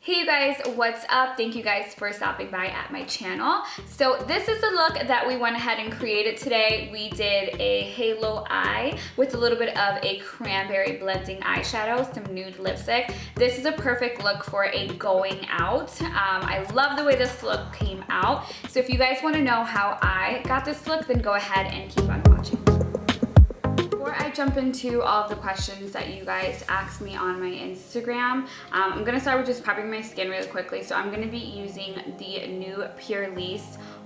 Hey you guys, what's up? Thank you guys for stopping by at my channel. So this is the look that we went ahead and created today. We did a halo eye with a little bit of a cranberry blending eyeshadow, some nude lipstick. This is a perfect look for a going out. I love the way this look came out. So if you guys want to know how I got this look, then go ahead and keep on watching. Before I jump into all of the questions that you guys asked me on my Instagram, I'm going to start with just prepping my skin really quickly. So I'm going to be using the new Pure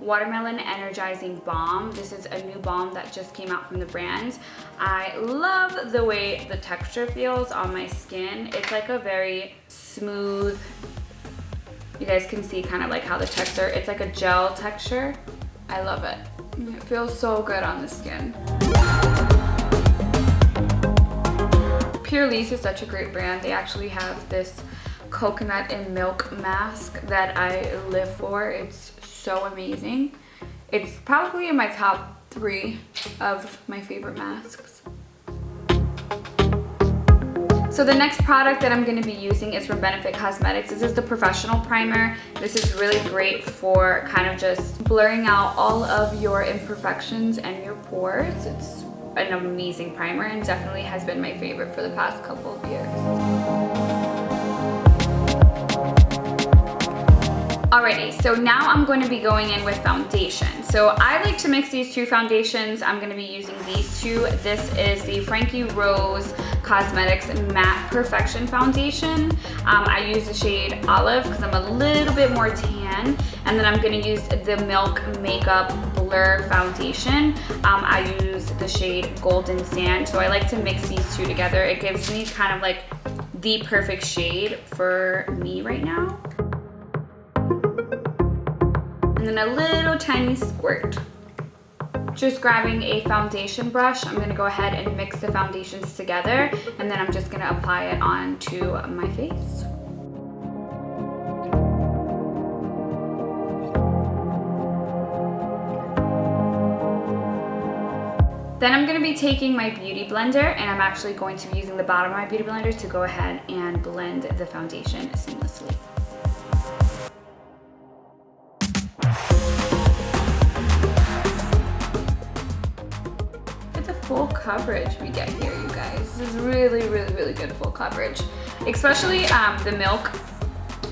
Watermelon Energizing Balm. This is a new balm that just came out from the brand. I love the way the texture feels on my skin. It's like a very smooth, you guys can see kind of like how the texture, it's like a gel texture. I love it. It feels so good on the skin. Pure is such a great brand. They actually have this coconut and milk mask that I live for. It's so amazing. It's probably in my top 3 of my favorite masks. So the next product that I'm going to be using is from Benefit Cosmetics. This is the Porefessional Primer. This is really great for kind of just blurring out all of your imperfections and your pores. It's an amazing primer and definitely has been my favorite for the past couple of years. Alrighty, so now I'm going to be going in with foundation. So I like to mix these two foundations. I'm going to be using these two. This is the Frankie Rose Cosmetics Matte Perfection Foundation. I use the shade Olive because I'm a little bit more tan. And then I'm going to use the Milk Makeup Blur Foundation. I use the shade Golden Sand. So I like to mix these two together. It gives me kind of like the perfect shade for me right now. And then a little tiny squirt. Just grabbing a foundation brush, I'm gonna go ahead and mix the foundations together, and then I'm just gonna apply it onto my face. Then I'm gonna be taking my Beauty Blender, and I'm actually going to be using the bottom of my Beauty Blender to go ahead and blend the foundation seamlessly. Full coverage we get here, you guys. This is really good full coverage. Especially the Milk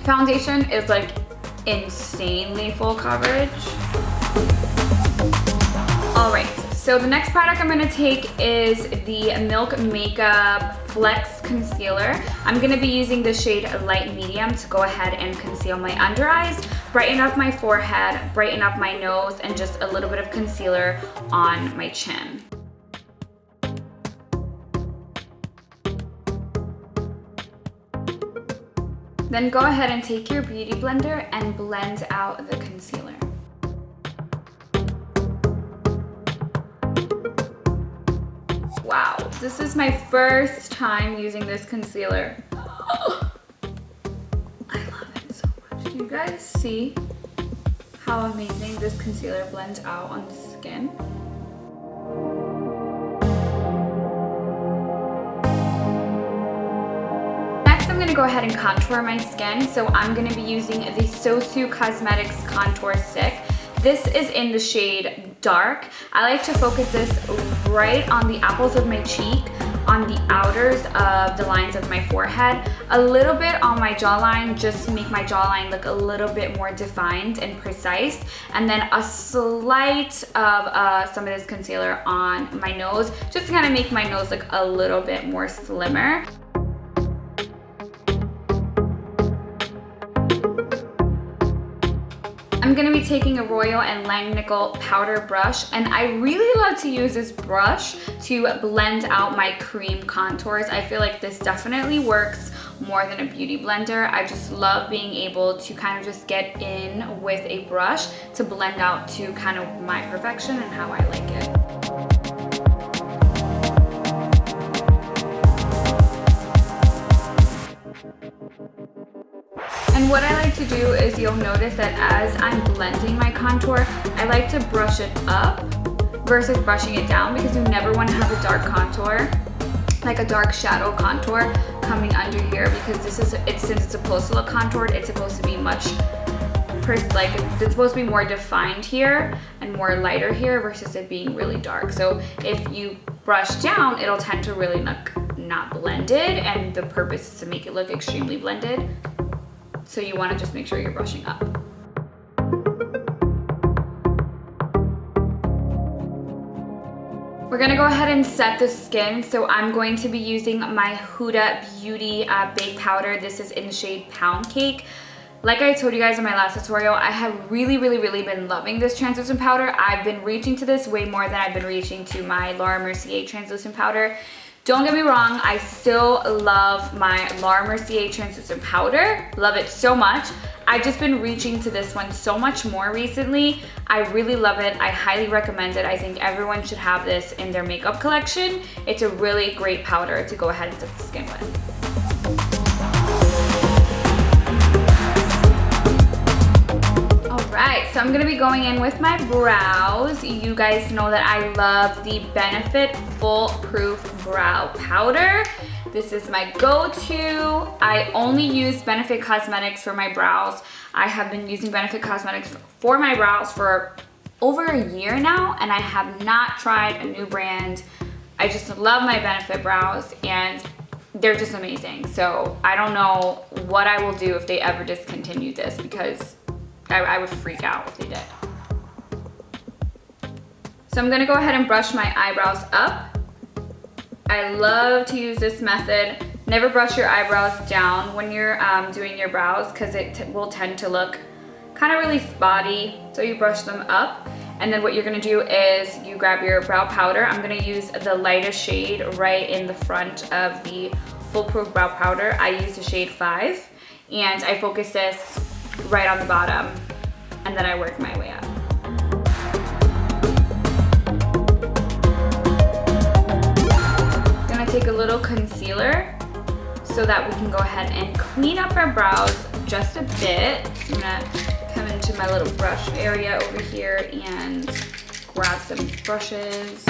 foundation is like insanely full coverage. All right, so the next product I'm gonna take is the Milk Makeup Flex Concealer. I'm gonna be using the shade Light Medium to go ahead and conceal my under eyes, brighten up my forehead, brighten up my nose, and just a little bit of concealer on my chin. Then go ahead and take your Beauty Blender and blend out the concealer. Wow, this is my first time using this concealer. I love it so much. Do you guys see how amazing this concealer blends out on the skin? I'm gonna go ahead and contour my skin. So I'm gonna be using the Sosu Cosmetics Contour Stick. This is in the shade Dark. I like to focus this right on the apples of my cheek, on the outers of the lines of my forehead, a little bit on my jawline, just to make my jawline look a little bit more defined and precise, and then a slight of some of this concealer on my nose, just to kind of make my nose look a little bit more slimmer. I'm gonna be taking a Royal & Langnickel powder brush, and I really love to use this brush to blend out my cream contours. I feel like this definitely works more than a beauty blender. I just love being able to kind of just get in with a brush to blend out to kind of my perfection and how I like it. And what I like to do is, you'll notice that as I'm blending my contour, I like to brush it up versus brushing it down, because you never want to have a dark contour like a dark shadow contour coming under here, because since it's supposed to look contoured, it's supposed to be it's supposed to be more defined here and more lighter here versus it being really dark. So if you brush down, it'll tend to really look not blended, and the purpose is to make it look extremely blended. So you want to just make sure you're brushing up. We're gonna go ahead and set the skin. So I'm going to be using my Huda Beauty Bake Powder. This is in the shade Poundcake. Like I told you guys in my last tutorial, I have really been loving this translucent powder. I've been reaching to this way more than I've been reaching to my Laura Mercier translucent powder. Don't get me wrong, I still love my Laura Mercier translucent powder. Love it so much. I've just been reaching to this one so much more recently. I really love it. I highly recommend it. I think everyone should have this in their makeup collection. It's a really great powder to go ahead and set the skin with. Alright, so I'm going to be going in with my brows. You guys know that I love the Benefit Foolproof Brow Powder. This is my go-to. I only use Benefit Cosmetics for my brows. I have been using Benefit Cosmetics for my brows for over a year now, and I have not tried a new brand. I just love my Benefit brows, and they're just amazing. So I don't know what I will do if they ever discontinue this, because I would freak out if they did. So I'm gonna go ahead and brush my eyebrows up. I love to use this method. Never brush your eyebrows down when you're doing your brows, because it will tend to look kind of really spotty. So you brush them up, and then what you're gonna do is you grab your brow powder. I'm gonna use the lightest shade right in the front of the Foolproof Brow Powder. I use the shade 5, and I focus this right on the bottom, and then I work my way up. I'm gonna take a little concealer so that we can go ahead and clean up our brows just a bit. I'm gonna come into my little brush area over here and grab some brushes.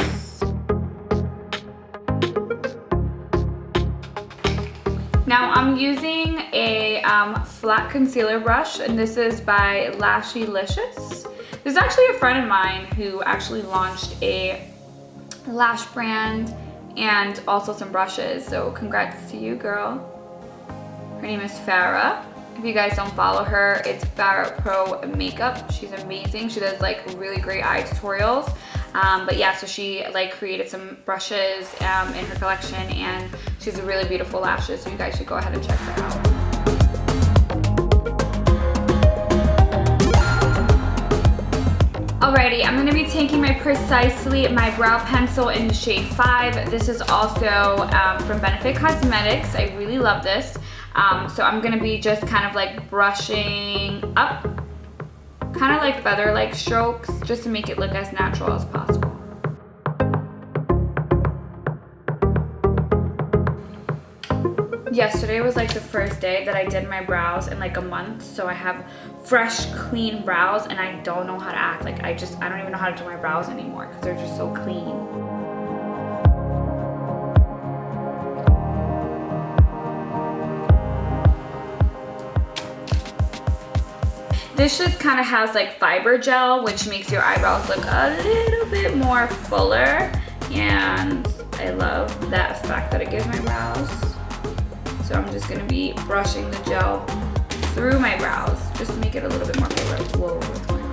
Now I'm using a flat concealer brush, and this is by Lashlylicious. This is actually a friend of mine who actually launched a lash brand and also some brushes, so congrats to you, girl. Her name is Farah. If you guys don't follow her, it's Farah Pro Makeup. She's amazing. She does like really great eye tutorials. But yeah, so she like created some brushes in her collection, and she's a really beautiful lashes, so you guys should go ahead and check her out. Alrighty, I'm gonna be taking my Precisely my brow pencil in the shade 5. This is also from Benefit Cosmetics. I really love this. So I'm gonna be just kind of like brushing up, kind of like feather-like strokes, just to make it look as natural as possible. Yesterday was like the first day that I did my brows in like a month, so I have fresh, clean brows, and I don't know how to act. Like I don't even know how to do my brows anymore because they're just so clean. This just kind of has like fiber gel, which makes your eyebrows look a little bit more fuller, and I love that effect that it gives my brows. So I'm just gonna be brushing the gel through my brows just to make it a little bit more fuller. Whoa, what's going on?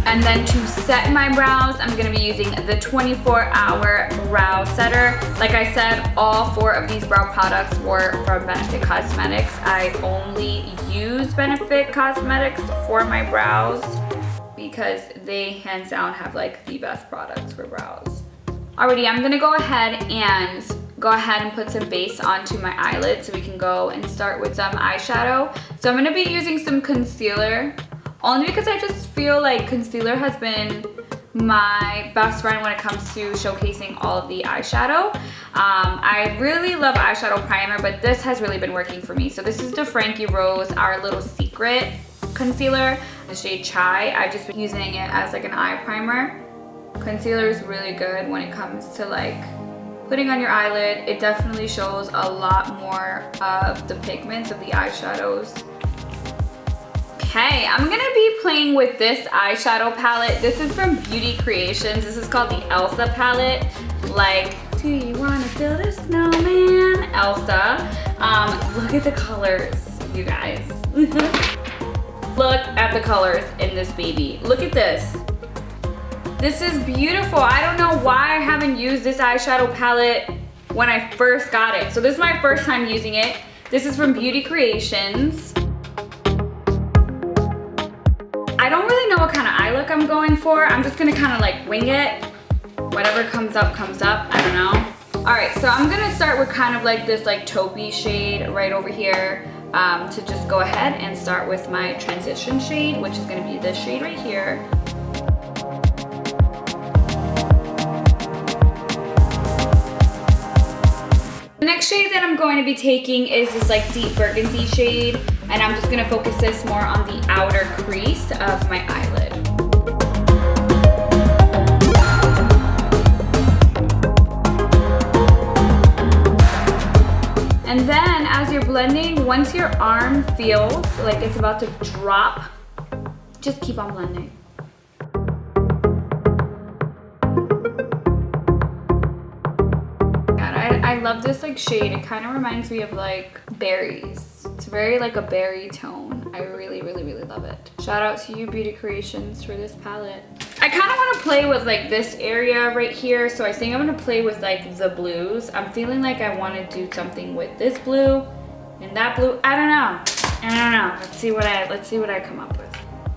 And then to set my brows, I'm gonna be using the 24-hour brow setter. Like I said, all 4 of these brow products were from Benefit Cosmetics. I only use Benefit Cosmetics for my brows because they hands down have like the best products for brows. Alrighty, I'm gonna go ahead and put some base onto my eyelid so we can go and start with some eyeshadow. So I'm gonna be using some concealer, only because I just feel like concealer has been my best friend when it comes to showcasing all of the eyeshadow. I really love eyeshadow primer, but this has really been working for me. So this is the Frankie Rose Our Little Secret concealer, the shade Chai. I've just been using it as like an eye primer, Concealer is really good when it comes to like putting on your eyelid. It definitely shows a lot more of the pigments of the eyeshadows. Okay, I'm gonna be playing with this eyeshadow palette. This is from Beauty Creations. This is called the Elsa Palette. Like, do you wanna build a snowman? Elsa. Look at the colors, you guys. Look at the colors in this baby. Look at this. This is beautiful. I don't know why I haven't used this eyeshadow palette when I first got it. So this is my first time using it. This is from Beauty Creations. I don't really know what kind of eye look I'm going for. I'm just gonna kind of like wing it. Whatever comes up, comes up. I don't know. All right, so I'm gonna start with kind of like this like taupey shade right over here to just go ahead and start with my transition shade, which is gonna be this shade right here. The next shade that I'm going to be taking is this like deep burgundy shade, and I'm just gonna focus this more on the outer crease of my eyelid. And then as you're blending, once your arm feels like it's about to drop, just keep on blending. I love this like shade. It kind of reminds me of like berries. It's very like a berry tone. I really, really, really love it. Shout out to you, Beauty Creations, for this palette. I kind of want to play with like this area right here. So I think I'm going to play with like the blues. I'm feeling like I want to do something with this blue and that blue. I don't know. Let's see what I come up with.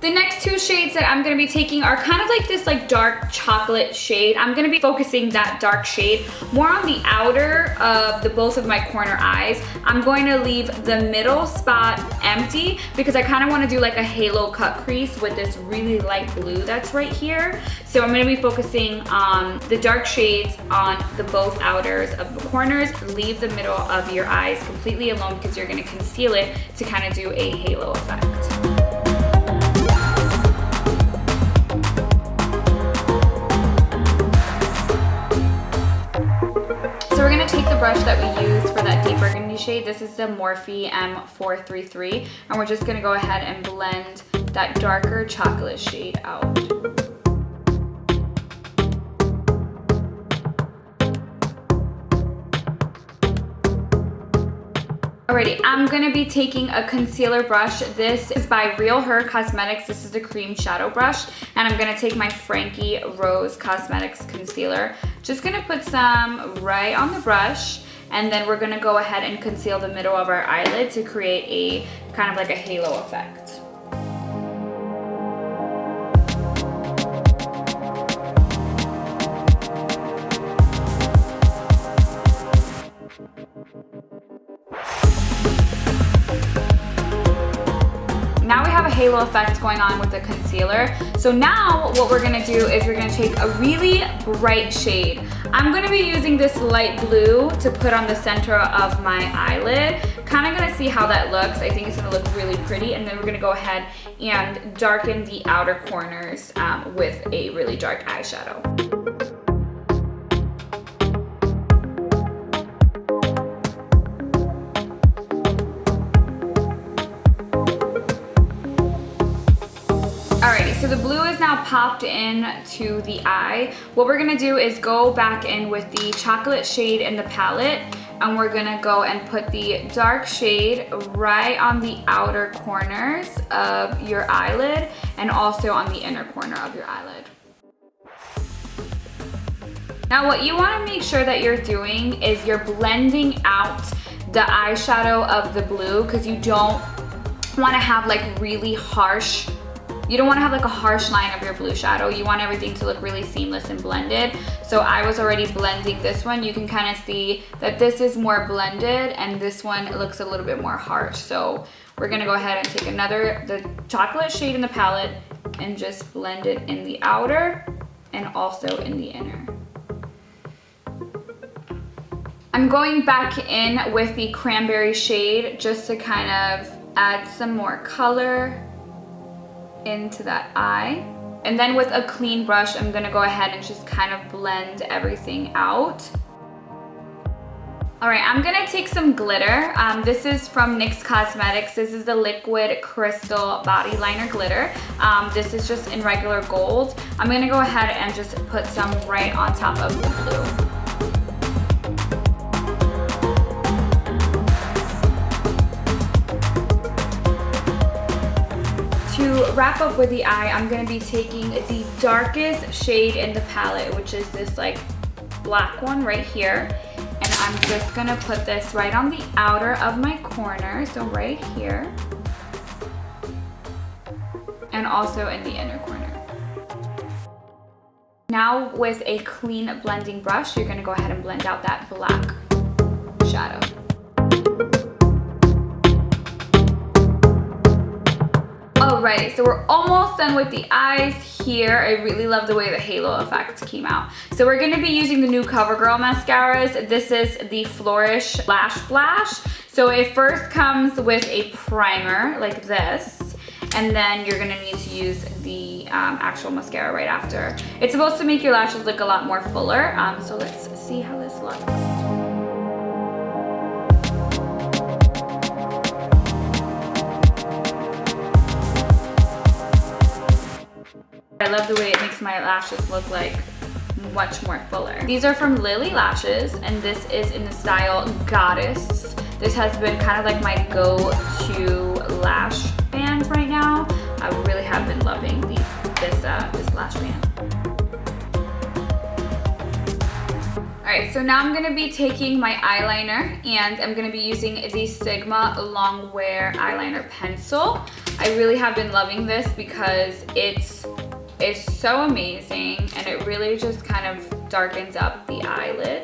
The next two shades that I'm gonna be taking are kind of like this like dark chocolate shade. I'm gonna be focusing that dark shade more on the outer of both of my corner eyes. I'm going to leave the middle spot empty because I kind of want to do like a halo cut crease with this really light blue that's right here. So I'm gonna be focusing on the dark shades on the both outers of the corners. Leave the middle of your eyes completely alone because you're gonna conceal it to kind of do a halo effect. So we're gonna take the brush that we used for that deep burgundy shade. This is the Morphe M433, and we're just gonna go ahead and blend that darker chocolate shade out. Alrighty, I'm gonna be taking a concealer brush. This is by Real Her Cosmetics. This is the cream shadow brush. And I'm gonna take my Frankie Rose Cosmetics concealer. Just gonna put some right on the brush. And then we're gonna go ahead and conceal the middle of our eyelid to create a kind of like a halo effect. Now we have a halo effect going on with the concealer. So now what we're gonna do is we're gonna take a really bright shade. I'm gonna be using this light blue to put on the center of my eyelid. Kind of gonna see how that looks. I think it's gonna look really pretty. And then we're gonna go ahead and darken the outer corners with a really dark eyeshadow. Alrighty, so the blue is now popped in to the eye. What we're gonna do is go back in with the chocolate shade in the palette, and we're gonna go and put the dark shade right on the outer corners of your eyelid and also on the inner corner of your eyelid. Now what you wanna make sure that you're doing is you're blending out the eyeshadow of the blue, because you don't wanna have like really harsh, you don't want to have like a harsh line of your blue shadow. You want everything to look really seamless and blended. So I was already blending this one. You can kind of see that this is more blended and this one looks a little bit more harsh. So we're gonna go ahead and take the chocolate shade in the palette and just blend it in the outer and also in the inner. I'm going back in with the Cranberry shade just to kind of add some more color into that eye. And then with a clean brush, I'm gonna go ahead and just kind of blend everything out. All right, I'm gonna take some glitter. This is from NYX Cosmetics. This is the Liquid Crystal Body Liner Glitter. This is just in regular gold. I'm gonna go ahead and just put some right on top of the blue. To wrap up with the eye, I'm gonna be taking the darkest shade in the palette, which is this like black one right here. And I'm just gonna put this right on the outer of my corner, so right here. And also in the inner corner. Now with a clean blending brush, you're gonna go ahead and blend out that black shadow. Alright, so we're almost done with the eyes here. I really love the way the halo effect came out. So we're going to be using the new CoverGirl mascaras. This is the Flourish Lash Flash. So it first comes with a primer like this, and then you're going to need to use the actual mascara right after. It's supposed to make your lashes look a lot more fuller. So let's see how this looks. I love the way it makes my lashes look like much more fuller. These are from Lily Lashes, and this is in the style Goddess. This has been kind of like my go-to lash band right now. I really have been loving this lash band. Alright, so now I'm going to be taking my eyeliner, and I'm going to be using the Sigma Longwear Eyeliner Pencil. I really have been loving this because it's so amazing, and it really just kind of darkens up the eyelid.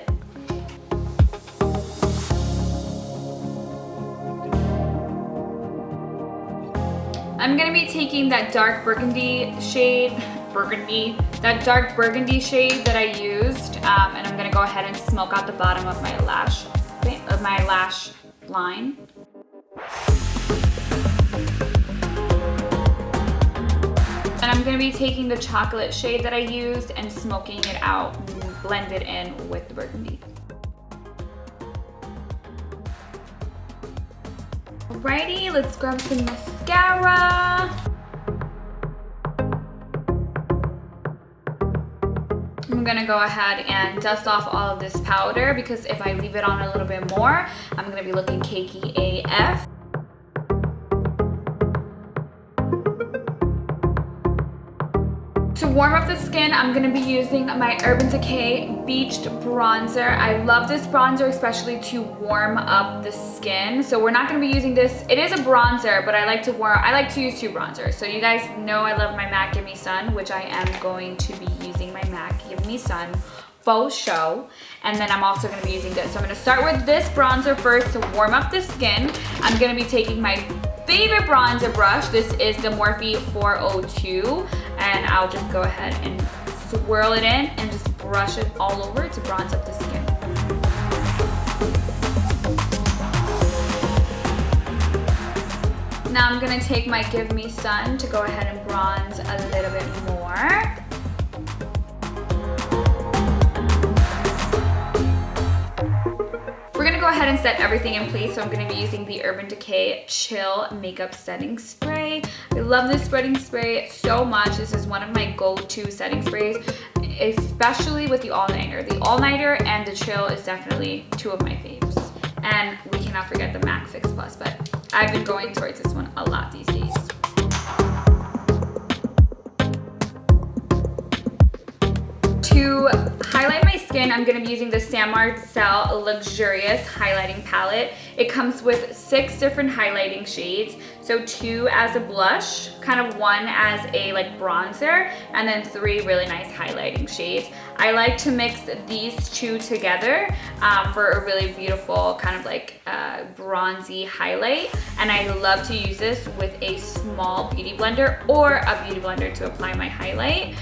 I'm gonna be taking that dark burgundy shade, that dark burgundy shade that I used, and I'm gonna go ahead and smoke out the bottom of my lash line. And I'm gonna be taking the chocolate shade that I used and smoking it out, blend it in with the burgundy. Alrighty, let's grab some mascara. I'm gonna go ahead and dust off all of this powder because if I leave it on a little bit more, I'm gonna be looking cakey AF. To warm up the skin, I'm going to be using my Urban Decay Beached Bronzer. I love this bronzer, especially to warm up the skin. So we're not going to be using this. It is a bronzer, but I like to use two bronzers. So you guys know I love my MAC Give Me Sun, which I am going to be using my MAC Give Me Sun Faux Show. And then I'm also going to be using this. So I'm going to start with this bronzer first to warm up the skin. I'm going to be taking my favorite bronzer brush. This is the Morphe 402, and I'll just go ahead and swirl it in and just brush it all over to bronze up the skin. Now I'm gonna take my Give Me Sun to go ahead and bronze a little bit more. We're gonna go ahead and set everything in place, so I'm gonna be using the Urban Decay Chill Makeup Setting Spray. I love this setting spray so much. This is one of my go-to setting sprays, especially with the all-nighter. The all-nighter and the chill is definitely two of my faves. And we cannot forget the MAC Fix Plus, but I've been going towards this one a lot these days. To highlight my skin, I'm going to be using the Sam Marcel Luxurious Highlighting Palette. It comes with 6 different highlighting shades. So 2 as a blush, kind of 1 as a like bronzer, and then 3 really nice highlighting shades. I like to mix these 2 together for a really beautiful kind of like bronzy highlight. And I love to use this with a small beauty blender or a beauty blender to apply my highlight.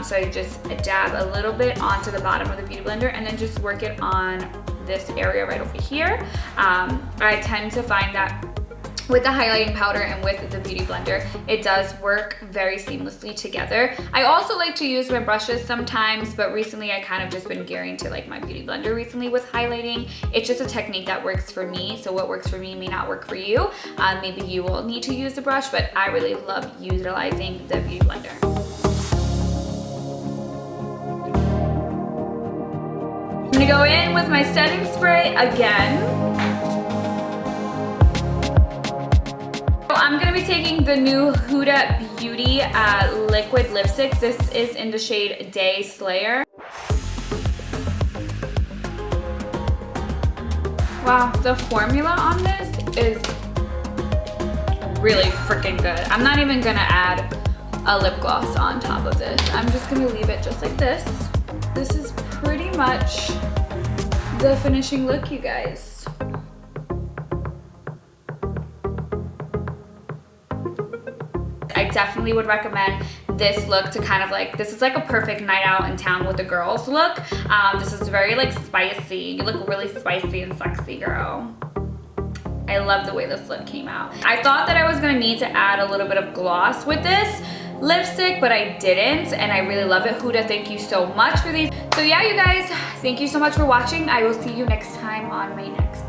So I just dab a little bit onto the bottom of the beauty blender and then just work it on this area right over here. I tend to find that with the highlighting powder and with the beauty blender, it does work very seamlessly together. I also like to use my brushes sometimes, but recently I kind of just been gearing to like my beauty blender recently with highlighting. It's just a technique that works for me, so what works for me may not work for you. Maybe you will need to use the brush, but I really love utilizing the beauty blender. I'm gonna go in with my setting spray again. I'm gonna be taking the new Huda Beauty liquid lipstick. This is in the shade Day Slayer. Wow, the formula on this is really freaking good. I'm not even gonna add a lip gloss on top of this. I'm just gonna leave it just like this. This is pretty much the finishing look, you guys. I definitely would recommend this look to kind of like, this is like a perfect night out in town with the girls look. This is very like spicy. You look really spicy and sexy, girl. I love the way this look came out. I thought that I was gonna need to add a little bit of gloss with this lipstick, but I didn't, and I really love it. Huda, thank you so much for these. So yeah, you guys, thank you so much for watching. I will see you next time on my next